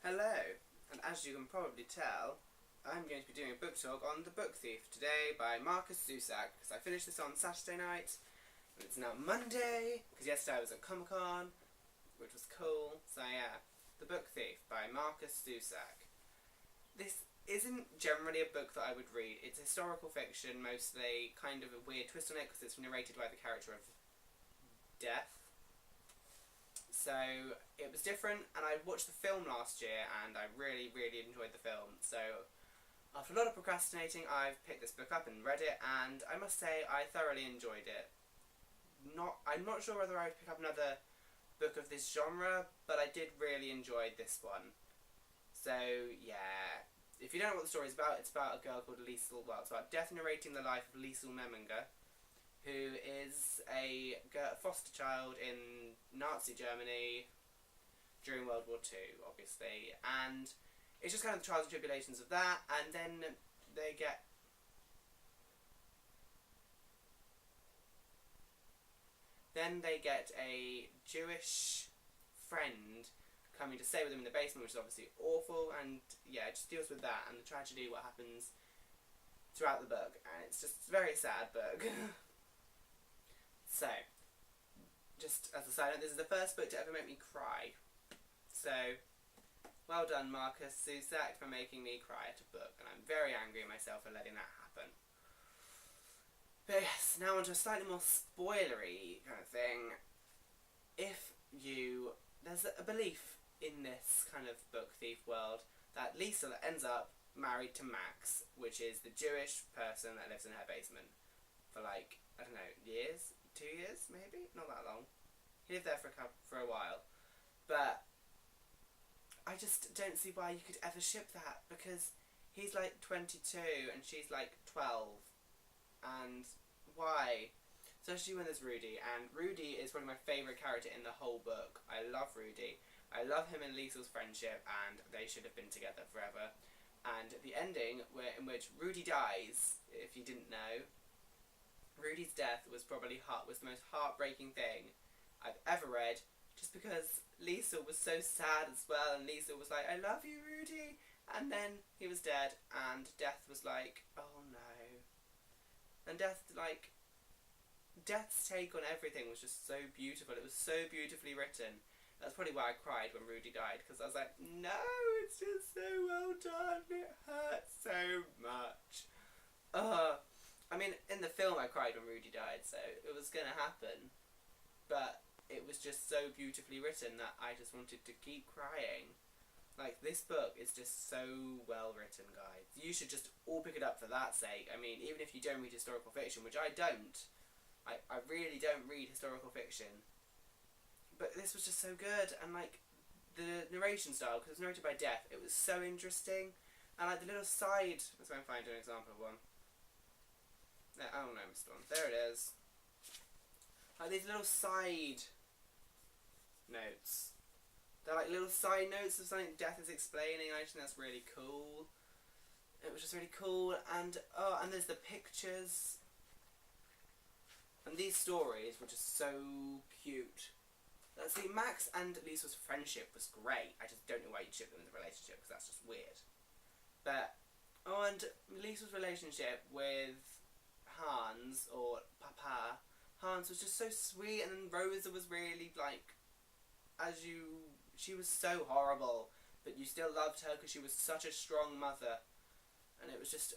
Hello, and as you can probably tell, I'm going to be doing a book talk on The Book Thief today by Marcus Zusak, because I finished this on Saturday night, and it's now Monday, because yesterday I was at Comic-Con, which was cool, so yeah. The Book Thief by Marcus Zusak. This isn't generally a book that I would read. It's historical fiction, mostly, kind of a weird twist on it, because it's narrated by the character of Death. So it was different, and I watched the film last year, and I really, really enjoyed the film. So after a lot of procrastinating, I've picked this book up and read it, and I must say I thoroughly enjoyed it. I'm not sure whether I would pick up another book of this genre, but I did really enjoy this one. So yeah, if you don't know what the story is about, it's about a girl called Liesel. Well, it's about Death narrating the life of Liesel Memminger, who is a foster child in Nazi Germany during World War II, obviously. And it's just kind of the trials and tribulations of that, and then they get a Jewish friend coming to stay with them in the basement, which is obviously awful, and yeah, it just deals with that and the tragedy, what happens throughout the book, and it's just a very sad book. So, just as a side note, this is the first book to ever make me cry. So, well done Marcus Zusak for making me cry at a book, and I'm very angry at myself for letting that happen. But yes, now onto a slightly more spoilery kind of thing. There's a belief in this kind of book thief world that Liesel ends up married to Max, which is the Jewish person that lives in her basement for like, I don't know, years? 2 years, maybe? Not that long. He lived there for a while. But I just don't see why you could ever ship that, because he's like 22 and she's like 12. And why? Especially when there's Rudy, and Rudy is probably my favourite character in the whole book. I love Rudy. I love him and Liesel's friendship, and they should have been together forever. And the ending, in which Rudy dies, if you didn't know, Rudy's death was probably the most heartbreaking thing I've ever read, just because Liesel was so sad as well, and Liesel was like, I love you, Rudy, and then he was dead, and Death was like, oh no. And Death's take on everything was just so beautiful. It was so beautifully written. That's probably why I cried when Rudy died, because I was like, no, it's just so well done, it hurts so much. I mean, in the film I cried when Rudy died, so it was going to happen. But it was just so beautifully written that I just wanted to keep crying. Like, this book is just so well written, guys. You should just all pick it up for that sake. I mean, even if you don't read historical fiction, which I don't. I really don't read historical fiction. But this was just so good, and like, the narration style, because it was narrated by Death, it was so interesting. And like, the little side... Let's go and find an example of one. Oh no, missed one. There it is. Like these little side notes. They're like little side notes of something Death is explaining. I think that's really cool. It was just really cool. And and there's the pictures. And these stories were just so cute. See, Max and Liesel's friendship was great. I just don't know why you'd ship them in a relationship, because that's just weird. But and Liesel's relationship with Hans, or Papa, Hans was just so sweet, and then Rosa was really like, she was so horrible, but you still loved her because she was such a strong mother, and it was just,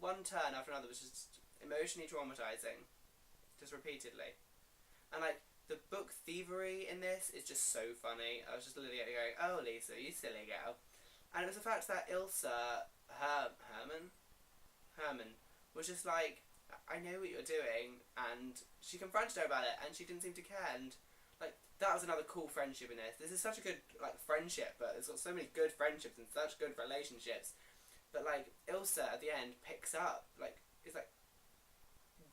one turn after another was just emotionally traumatizing, just repeatedly. And like, the book thievery in this is just so funny. I was just literally going, oh Lisa, you silly girl. And it was the fact that Herman was just like, I know what you're doing, and she confronted her about it, and she didn't seem to care, and like, that was another cool friendship in this. This is such a good like friendship, but it's got so many good friendships and such good relationships. But like, Ilsa at the end picks up, like, it's like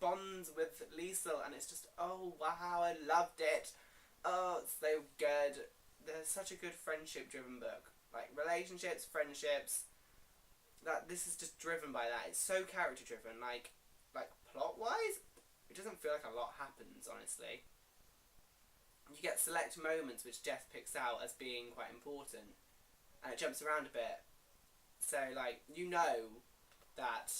bonds with Liesel, and it's just, oh wow, I loved it. Oh, it's so good. There's such a good friendship driven book. Like, relationships, friendships, this is just driven by that. It's so character driven, like plot-wise, it doesn't feel like a lot happens, honestly. You get select moments which Death picks out as being quite important, and it jumps around a bit. So, like, you know that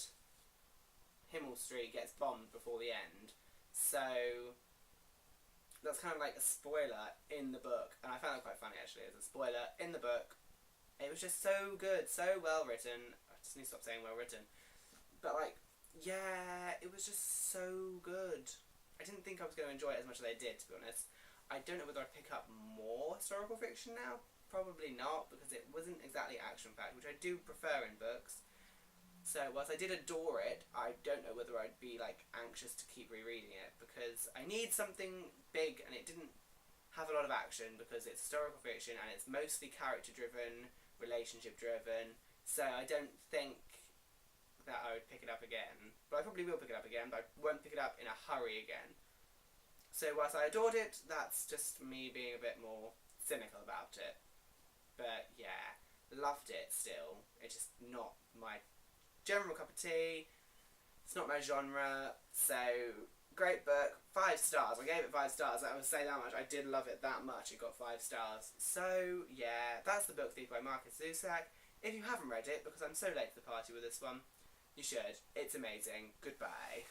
Himmel Street gets bombed before the end. So, that's kind of like a spoiler in the book. And I found that quite funny, actually, as a spoiler in the book. It was just so good, so well written. I just need to stop saying well written. But, like, yeah, it was just so good. I didn't think I was going to enjoy it as much as I did, to be honest. I don't know whether I'd pick up more historical fiction now. Probably not, because it wasn't exactly action-packed, which I do prefer in books. So, whilst I did adore it, I don't know whether I'd be, like, anxious to keep rereading it, because I need something big, and it didn't have a lot of action, because it's historical fiction, and it's mostly character-driven, relationship-driven, so I don't think that I would pick it up again. But I probably will pick it up again, but I won't pick it up in a hurry again. So, whilst I adored it, that's just me being a bit more cynical about it. But, yeah, loved it still. It's just not my general cup of tea. It's not my genre. So, great book. 5 stars. I gave it 5 stars. I would say that much. I did love it that much. It got 5 stars. So, yeah, that's The Book Thief by Marcus Zusak. If you haven't read it, because I'm so late to the party with this one, you should. It's amazing. Goodbye.